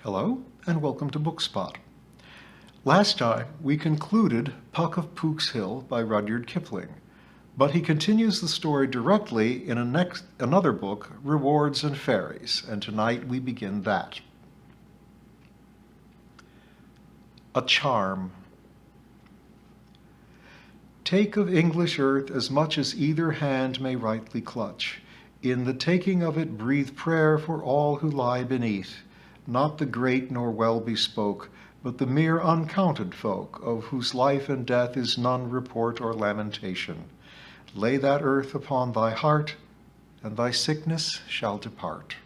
Hello, and welcome to Bookspot. Last time, we concluded Puck of Pook's Hill by Rudyard Kipling, but he continues the story directly in another book, Rewards and Fairies, and tonight we begin that. A Charm. Take of English earth as much as either hand may rightly clutch. In the taking of it breathe prayer for all who lie beneath, not the great nor well bespoke, but the mere uncounted folk, of whose life and death is none report or lamentation. Lay that earth upon thy heart, and thy sickness shall depart.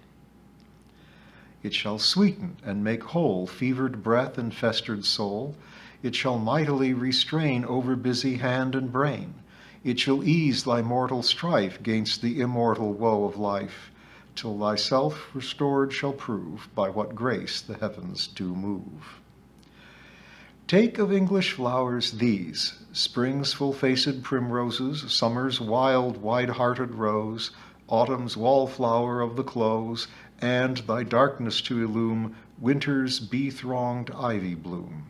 It shall sweeten and make whole fevered breath and festered soul. It shall mightily restrain over busy hand and brain. It shall ease thy mortal strife gainst the immortal woe of life, till thyself restored shall prove by what grace the heavens do move. Take of English flowers these, spring's full-faced primroses, summer's wild, wide-hearted rose, autumn's wallflower of the close, and, thy darkness to illume, winter's bee-thronged ivy bloom.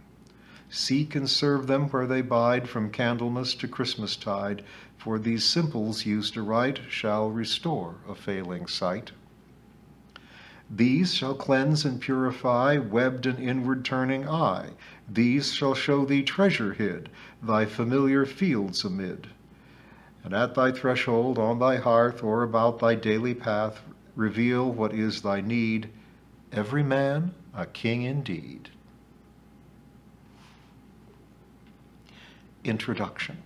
Seek and serve them where they bide from Candlemas to Christmastide, for these simples used aright shall restore a failing sight. These shall cleanse and purify webbed and inward turning eye. These shall show thee treasure hid, thy familiar fields amid. And at thy threshold, on thy hearth, or about thy daily path, reveal what is thy need, every man a king indeed. Introduction.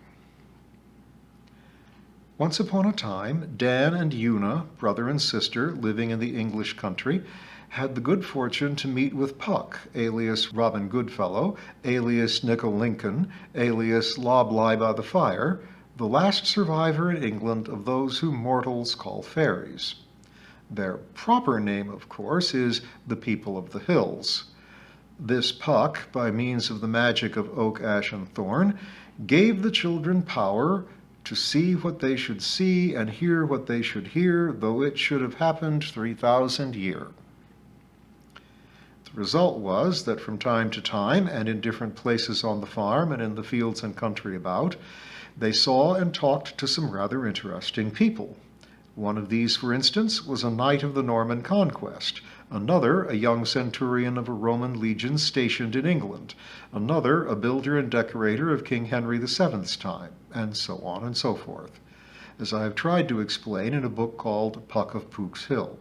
Once upon a time, Dan and Una, brother and sister living in the English country, had the good fortune to meet with Puck, alias Robin Goodfellow, alias Nickel Lincoln, alias Lob Lie by the Fire, the last survivor in England of those whom mortals call fairies. Their proper name, of course, is the People of the Hills. This Puck, by means of the magic of oak, ash, and thorn, gave the children power to see what they should see and hear what they should hear, though it should have happened 3,000 years. The result was that from time to time, and in different places on the farm and in the fields and country about, they saw and talked to some rather interesting people. One of these, for instance, was a knight of the Norman Conquest, another a young centurion of a Roman legion stationed in England, another a builder and decorator of King Henry VII's time, and so on and so forth, as I have tried to explain in a book called Puck of Pook's Hill.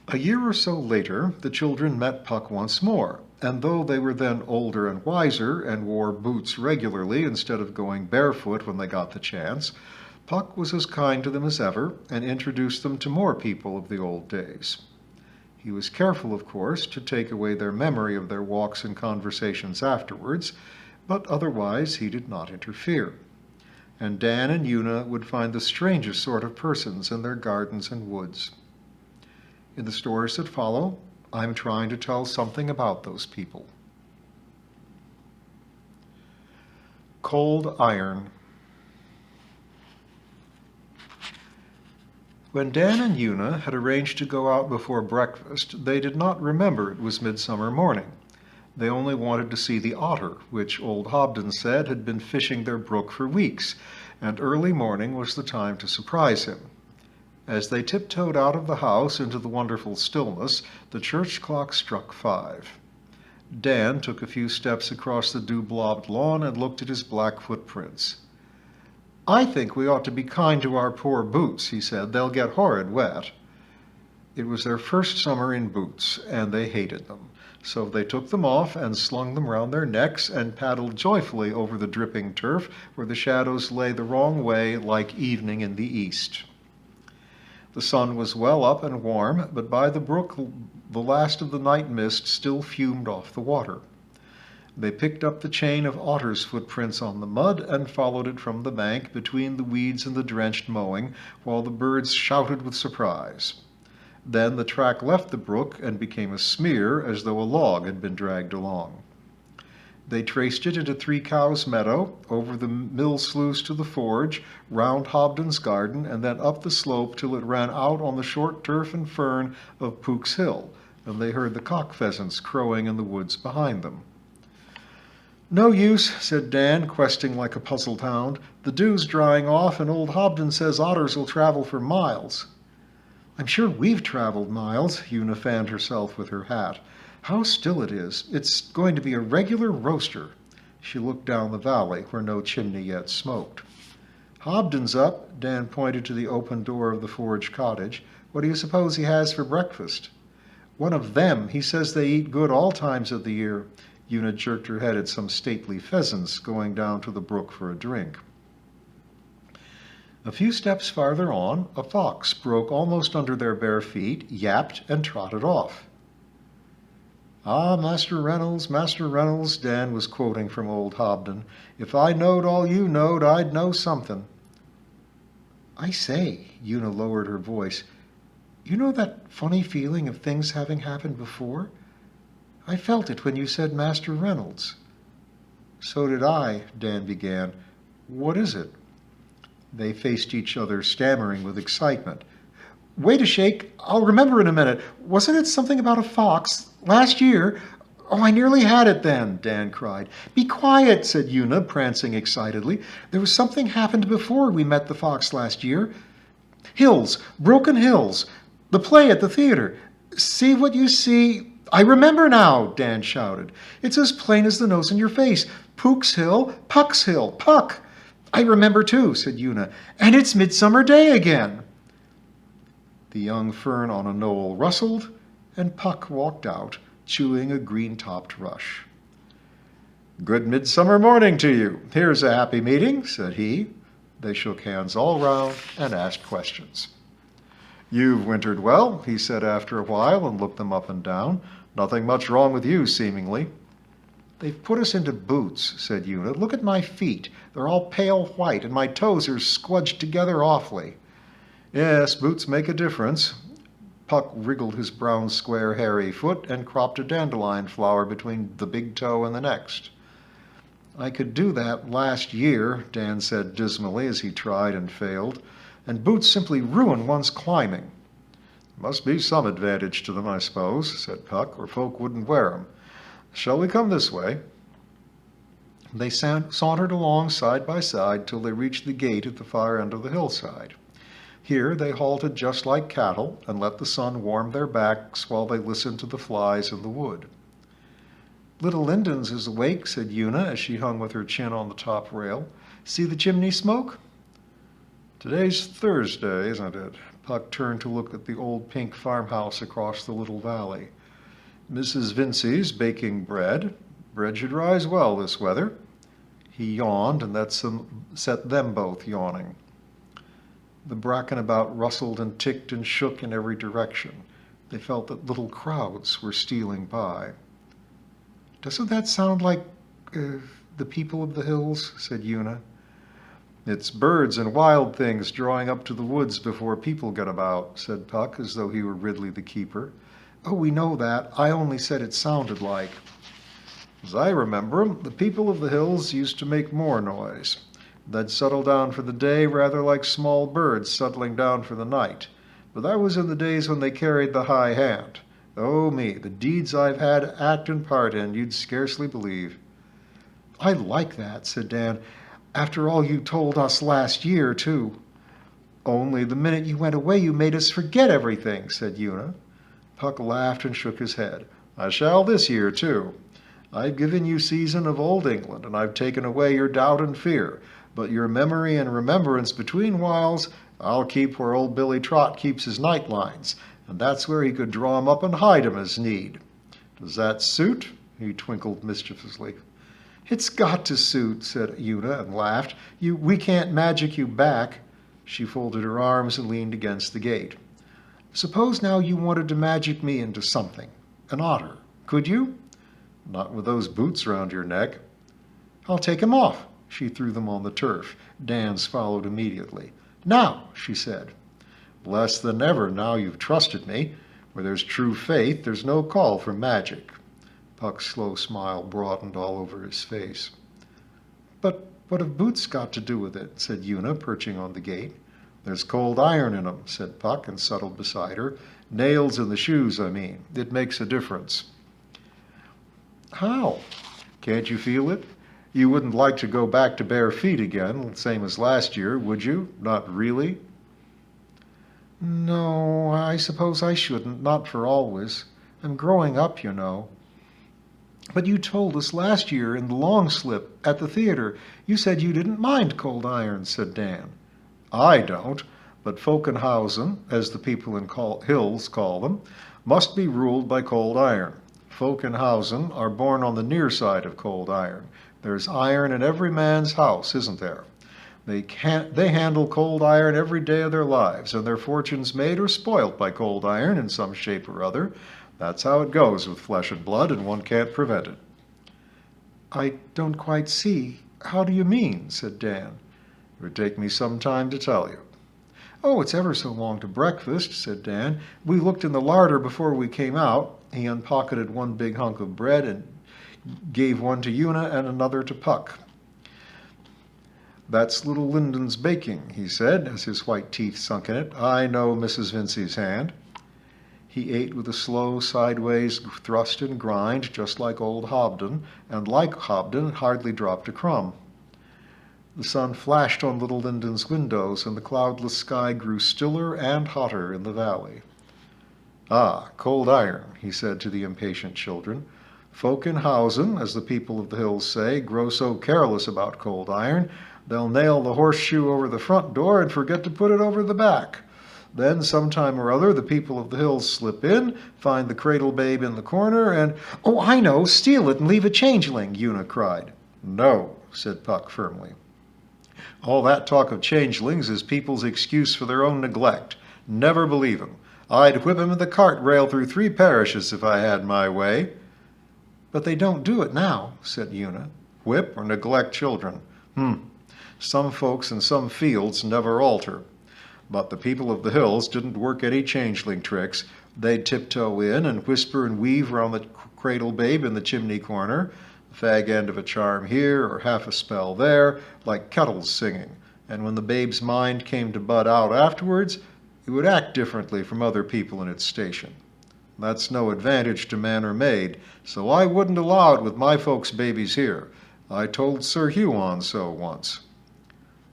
A year or so later, the children met Puck once more, and though they were then older and wiser and wore boots regularly instead of going barefoot when they got the chance, Puck was as kind to them as ever and introduced them to more people of the old days. He was careful, of course, to take away their memory of their walks and conversations afterwards, but otherwise he did not interfere. And Dan and Una would find the strangest sort of persons in their gardens and woods. In the stories that follow, I'm trying to tell something about those people. Cold Iron. When Dan and Una had arranged to go out before breakfast, they did not remember it was midsummer morning. They only wanted to see the otter, which old Hobden said had been fishing their brook for weeks, and early morning was the time to surprise him. As they tiptoed out of the house into the wonderful stillness, the church clock struck 5. Dan took a few steps across the dew-blobbed lawn and looked at his black footprints. "I think we ought to be kind to our poor boots," he said. "They'll get horrid wet." It was their first summer in boots, and they hated them. So they took them off and slung them round their necks and paddled joyfully over the dripping turf where the shadows lay the wrong way like evening in the east. The sun was well up and warm, but by the brook the last of the night mist still fumed off the water. They picked up the chain of otters' footprints on the mud and followed it from the bank between the weeds and the drenched mowing, while the birds shouted with surprise. Then the track left the brook and became a smear as though a log had been dragged along. They traced it into Three Cows Meadow, over the mill sluice to the forge, round Hobden's garden, and then up the slope till it ran out on the short turf and fern of Pook's Hill, and they heard the cock pheasants crowing in the woods behind them. "No use," said Dan, questing like a puzzled hound. "The dew's drying off, and old Hobden says otters will travel for miles." "I'm sure we've traveled miles." Una fanned herself with her hat. "How still it is. It's going to be a regular roaster." She looked down the valley, where no chimney yet smoked. "Hobden's up." Dan pointed to the open door of the forge cottage. "What do you suppose he has for breakfast?" "One of them. He says they eat good all times of the year." Una jerked her head at some stately pheasants going down to the brook for a drink. A few steps farther on, a fox broke almost under their bare feet, yapped, and trotted off. "Ah, Master Reynolds," Dan was quoting from old Hobden. "If I knowed all you knowed, I'd know something." "I say," Una lowered her voice, "you know that funny feeling of things having happened before? I felt it when you said Master Reynolds." "So did I," Dan began. "What is it?" They faced each other, stammering with excitement. "Wait a shake. I'll remember in a minute. Wasn't it something about a fox? Last year? Oh, I nearly had it then," Dan cried. "Be quiet," said Una, prancing excitedly. "There was something happened before we met the fox last year. Hills, Broken Hills, the play at the theater. See what you see." "I remember now," Dan shouted. "It's as plain as the nose in your face. Pook's Hill, Puck's Hill, Puck." "I remember too," said Una. "And it's Midsummer Day again." The young fern on a knoll rustled, and Puck walked out, chewing a green-topped rush. "Good midsummer morning to you. Here's a happy meeting," said he. They shook hands all round and asked questions. "You've wintered well," he said after a while, and looked them up and down. "Nothing much wrong with you, seemingly." "They've put us into boots," said Una. "Look at my feet. They're all pale white, and my toes are squudged together awfully." "Yes, boots make a difference." Puck wriggled his brown, square, hairy foot and cropped a dandelion flower between the big toe and the next. "I could do that last year," Dan said dismally as he tried and failed. "And boots simply ruin one's climbing." "Must be some advantage to them, I suppose," said Puck, "or folk wouldn't wear 'em. Shall we come this way?" They sauntered along side by side till they reached the gate at the far end of the hillside. Here they halted just like cattle and let the sun warm their backs while they listened to the flies in the wood. "Little Linden's is awake," said Una as she hung with her chin on the top rail. "See the chimney smoke?" "Today's Thursday, isn't it?" Puck turned to look at the old pink farmhouse across the little valley. "Mrs. Vincey's baking bread. Bread should rise well this weather." He yawned, and that set them both yawning. The bracken about rustled and ticked and shook in every direction. They felt that little crowds were stealing by. "Doesn't that sound like the people of the hills?" said Una. "It's birds and wild things drawing up to the woods before people get about," said Puck, as though he were Ridley the Keeper. "Oh, we know that. I only said it sounded like." "As I remember 'em, the people of the hills used to make more noise. They'd settle down for the day rather like small birds settling down for the night. But that was in the days when they carried the high hand. Oh me, the deeds I've had act and part in, you'd scarcely believe." "I like that," said Dan. "After all you told us last year, too." "Only the minute you went away you made us forget everything," said Una. Puck laughed and shook his head. "I shall this year, too. I've given you season of Old England, and I've taken away your doubt and fear. But your memory and remembrance between whiles I'll keep where old Billy Trot keeps his night lines, and that's where he could draw 'em up and hide 'em as need. Does that suit?" He twinkled mischievously. "It's got to suit," said Una, and laughed. We can't magic you back." She folded her arms and leaned against the gate. "Suppose now you wanted to magic me into something. An otter. Could you?" "Not with those boots round your neck." "I'll take 'em off." She threw them on the turf. Dan's followed immediately. "Now," she said. "Less than ever now you've trusted me. Where there's true faith, there's no call for magic." Puck's slow smile broadened all over his face. "But what have boots got to do with it?" said Una, perching on the gate. There's cold iron in 'em, said Puck, and settled beside her. Nails in the shoes, I mean. It makes a difference. How? Can't you feel it? You wouldn't like to go back to bare feet again, same as last year, would you? Not really? No, I suppose I shouldn't, not for always. I'm growing up, you know. But you told us last year in the long slip at the theater, you said you didn't mind cold iron, said Dan. I don't, but Folkenhausen, as the people in Hills call them, must be ruled by cold iron. Folkenhausen are born on the near side of cold iron. There's iron in every man's house, isn't there? They handle cold iron every day of their lives, and their fortunes made or spoilt by cold iron in some shape or other. That's how it goes with flesh and blood, and one can't prevent it. I don't quite see. How do you mean? Said Dan. It would take me some time to tell you. Oh, it's ever so long to breakfast, said Dan. We looked in the larder before we came out. He unpocketed one big hunk of bread and gave one to Una and another to Puck. That's little Lyndon's baking, he said, as his white teeth sunk in it. I know Mrs. Vincey's hand. He ate with a slow, sideways thrust and grind, just like old Hobden, and like Hobden, hardly dropped a crumb. The sun flashed on little Lyndon's windows, and the cloudless sky grew stiller and hotter in the valley. Ah, cold iron, he said to the impatient children. Folkenhausen, as the people of the hills say, grow so careless about cold iron, they'll nail the horseshoe over the front door and forget to put it over the back. Then, sometime or other, the people of the hills slip in, find the cradle babe in the corner, and— Oh, I know! Steal it and leave a changeling, Una cried. No, said Puck firmly. All that talk of changelings is people's excuse for their own neglect. Never believe 'em. I'd whip 'em with the cart rail through 3 parishes if I had my way. But they don't do it now, said Una. Whip or neglect children? Some folks in some fields never alter. But the people of the hills didn't work any changeling tricks. They'd tiptoe in and whisper and weave round the cradle babe in the chimney corner, the fag end of a charm here or half a spell there, like kettles singing. And when the babe's mind came to bud out afterwards, it would act differently from other people in its station. That's no advantage to man or maid, so I wouldn't allow it with my folks' babies here. I told Sir Huon so once.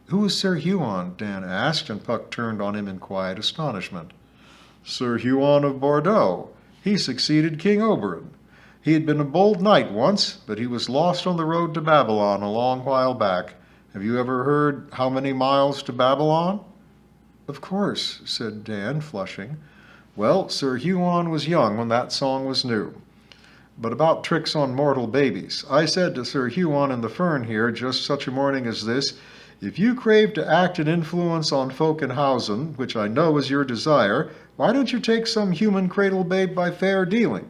Who is Sir Huon? Dan asked, and Puck turned on him in quiet astonishment. Sir Huon of Bordeaux. He succeeded King Oberon. He had been a bold knight once, but he was lost on the road to Babylon a long while back. Have you ever heard how many miles to Babylon? Of course, said Dan, flushing. Well, Sir Huon was young when that song was new. But about tricks on mortal babies. I said to Sir Huon in the fern here, just such a morning as this, if you crave to act an influence on Folkenhausen, which I know is your desire, why don't you take some human cradle babe by fair dealing,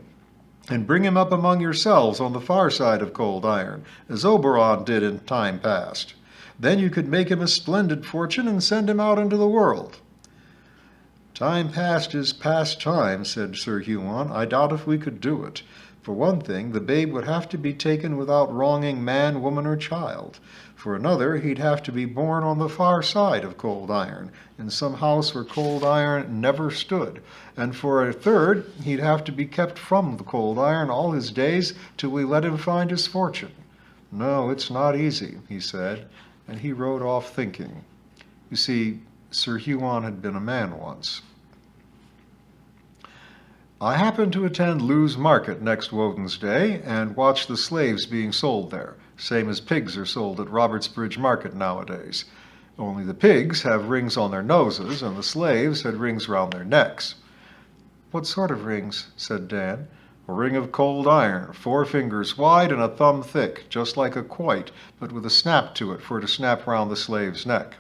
and bring him up among yourselves on the far side of cold iron, as Oberon did in time past. Then you could make him a splendid fortune and send him out into the world. Time past is past time, said Sir Huon. I doubt if we could do it. For one thing, the babe would have to be taken without wronging man, woman, or child. For another, he'd have to be born on the far side of cold iron, in some house where cold iron never stood. And for a third, he'd have to be kept from the cold iron all his days till we let him find his fortune. No, it's not easy, he said, and he rode off thinking. You see, Sir Huon had been a man once. I happened to attend Lewes Market next Woden's Day and watch the slaves being sold there, same as pigs are sold at Robertsbridge Market nowadays. Only the pigs have rings on their noses and the slaves had rings round their necks. What sort of rings? Said Dan. A ring of cold iron, 4 fingers wide and a thumb thick, just like a quoit, but with a snap to it for to snap round the slave's neck.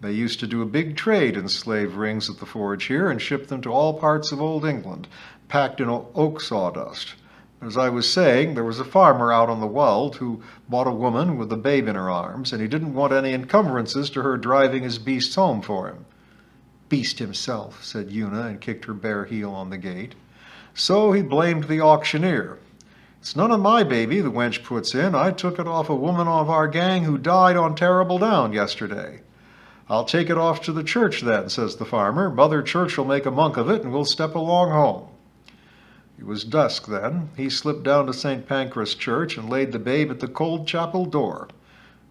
They used to do a big trade in slave rings at the forge here and ship them to all parts of old England, packed in oak sawdust. As I was saying, there was a farmer out on the Wold who bought a woman with a babe in her arms, and he didn't want any encumbrances to her driving his beasts home for him. Beast himself, said Una, and kicked her bare heel on the gate. So he blamed the auctioneer. It's none of my baby, the wench puts in. I took it off a woman of our gang who died on Terrible Down yesterday. "I'll take it off to the church then," says the farmer. "Mother Church will make a monk of it, and we'll step along home." It was dusk then. He slipped down to St. Pancras Church and laid the babe at the cold chapel door.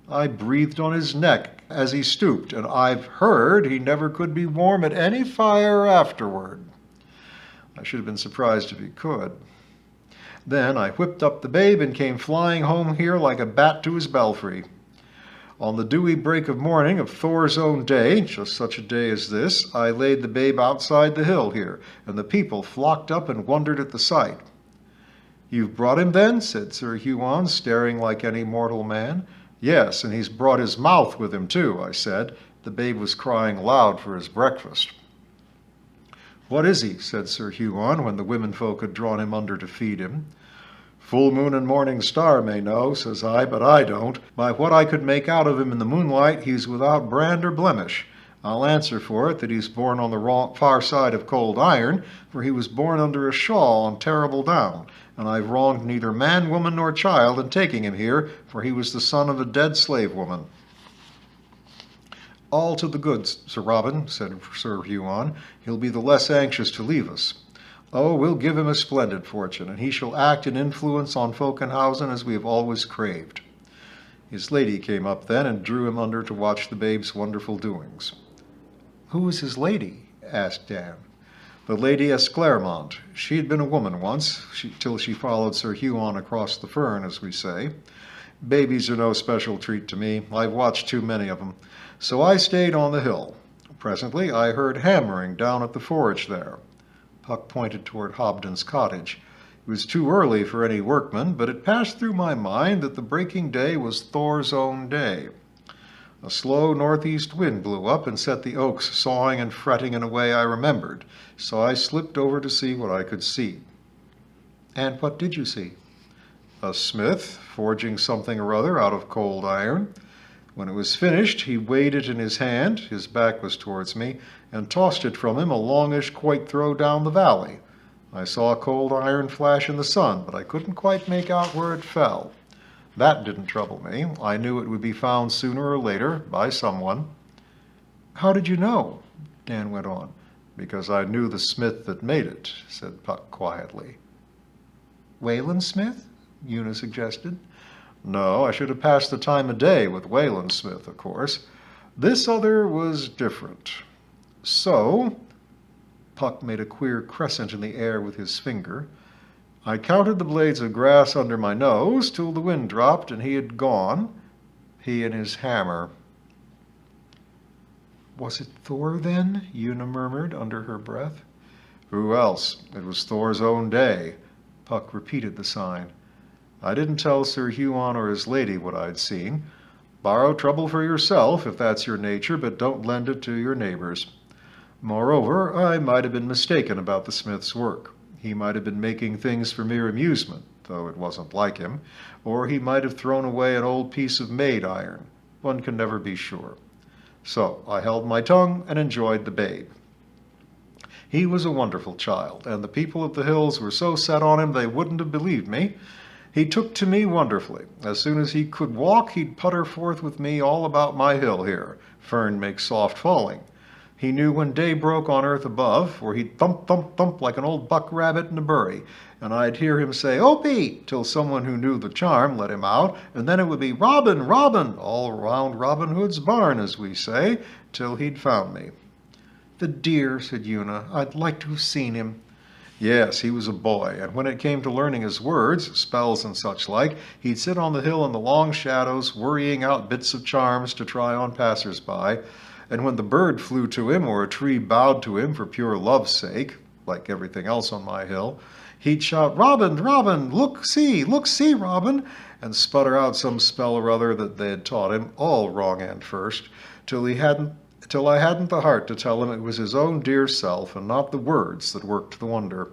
I breathed on his neck as he stooped, and I've heard he never could be warm at any fire afterward. I should have been surprised if he could. Then I whipped up the babe and came flying home here like a bat to his belfry. On the dewy break of morning of Thor's own day, just such a day as this, I laid the babe outside the hill here, and the people flocked up and wondered at the sight. "You've brought him then?" said Sir Huon, staring like any mortal man. "Yes, and he's brought his mouth with him too," I said. The babe was crying loud for his breakfast. "What is he?" said Sir Huon, when the womenfolk had drawn him under to feed him. "Full moon and morning star may know," says I, "but I don't. By what I could make out of him in the moonlight, he's without brand or blemish. I'll answer for it that he's born on the far side of cold iron, for he was born under a shawl on Terrible Down, and I've wronged neither man, woman, nor child in taking him here, for he was the son of a dead slave woman." "All to the good, Sir Robin," said Sir Huon. "He'll be the less anxious to leave us. Oh, we'll give him a splendid fortune, and he shall act and influence on Folkenhausen as we have always craved." His lady came up then and drew him under to watch the babe's wonderful doings. "Who is his lady?" asked Dan. "The Lady Esclairmont. She had been a woman once, till she followed Sir Huon across the fern, as we say. Babies are no special treat to me. I've watched too many of them. So I stayed on the hill. Presently I heard hammering down at the forge there." Puck pointed toward Hobden's cottage. It was too early for any workman, but it passed through my mind that the breaking day was Thor's own day. A slow northeast wind blew up and set the oaks sawing and fretting in a way I remembered, so I slipped over to see what I could see. "And what did you see?" "A smith forging something or other out of cold iron. When it was finished, he weighed it in his hand," his back was towards me, "and tossed it from him a longish quoit throw down the valley. I saw cold iron flash in the sun, but I couldn't quite make out where it fell. That didn't trouble me. I knew it would be found sooner or later by someone." "How did you know?" Dan went on. "Because I knew the smith that made it," said Puck quietly. "Wayland Smith?" Una suggested. "No, I should have passed the time of day with Wayland Smith, of course. This other was different. So," Puck made a queer crescent in the air with his finger, "I counted the blades of grass under my nose till the wind dropped and he had gone, he and his hammer." "Was it Thor, then?" Una murmured under her breath. "Who else? It was Thor's own day." Puck repeated the sign. "I didn't tell Sir Huon or his lady what I'd seen. Borrow trouble for yourself, if that's your nature, but don't lend it to your neighbors. Moreover, I might have been mistaken about the smith's work. He might have been making things for mere amusement, though it wasn't like him, or he might have thrown away an old piece of made iron. One can never be sure. So I held my tongue and enjoyed the babe. He was a wonderful child, and the people of the hills were so set on him they wouldn't have believed me. He took to me wonderfully. As soon as he could walk, he'd putter forth with me all about my hill here. Fern makes soft falling. He knew when day broke on earth above, for he'd thump, thump, thump like an old buck rabbit in a bury, and I'd hear him say, "Opie," till someone who knew the charm let him out, and then it would be "Robin, Robin," all round Robin Hood's barn, as we say, till he'd found me. "The dear," said Una. "I'd like to have seen him." Yes, he was a boy, and when it came to learning his words, spells and such like, he'd sit on the hill in the long shadows, worrying out bits of charms to try on passers-by, and when the bird flew to him or a tree bowed to him for pure love's sake, like everything else on my hill, he'd shout, "Robin, Robin, look, see, Robin," and sputter out some spell or other that they had taught him, all wrong end first, till I hadn't the heart to tell him it was his own dear self and not the words that worked the wonder.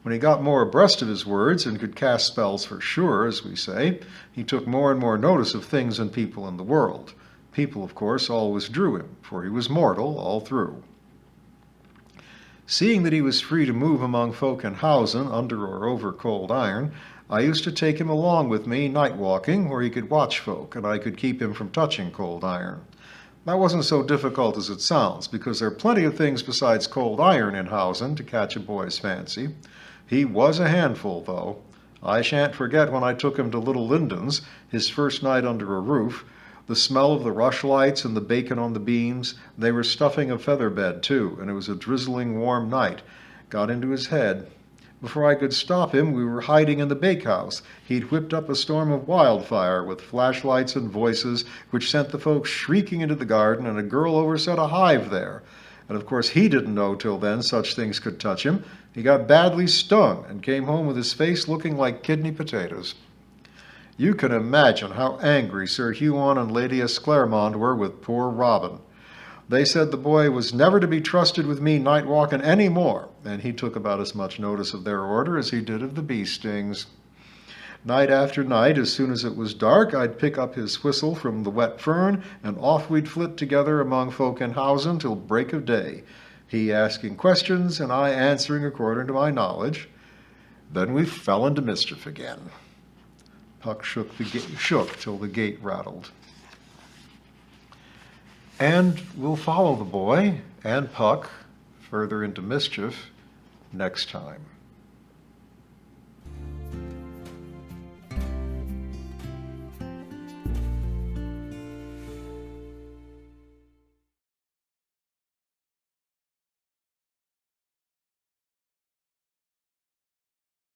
When he got more abreast of his words and could cast spells for sure, as we say, he took more and more notice of things and people in the world. People, of course, always drew him, for he was mortal all through. Seeing that he was free to move among Folkenhausen under or over cold iron, I used to take him along with me night walking, where he could watch folk, and I could keep him from touching cold iron. That wasn't so difficult as it sounds, because there are plenty of things besides cold iron in Hausen to catch a boy's fancy. He was a handful, though. I shan't forget when I took him to Little Linden's, his first night under a roof. The smell of the rushlights and the bacon on the beams. They were stuffing a feather bed, too, and it was a drizzling warm night. Got into his head. Before I could stop him, we were hiding in the bakehouse. He'd whipped up a storm of wildfire with flashlights and voices, which sent the folks shrieking into the garden, and a girl overset a hive there. And of course he didn't know till then such things could touch him. He got badly stung and came home with his face looking like kidney potatoes. You can imagine how angry Sir Huon and Lady Esclarmonde were with poor Robin. They said the boy was never to be trusted with me night walking any more, and he took about as much notice of their order as he did of the bee stings. Night after night, as soon as it was dark, I'd pick up his whistle from the wet fern, and off we'd flit together among folk in Hausen till break of day, he asking questions and I answering according to my knowledge. Then we fell into mischief again. Puck shook till the gate rattled. And we'll follow the boy and Puck further into mischief next time.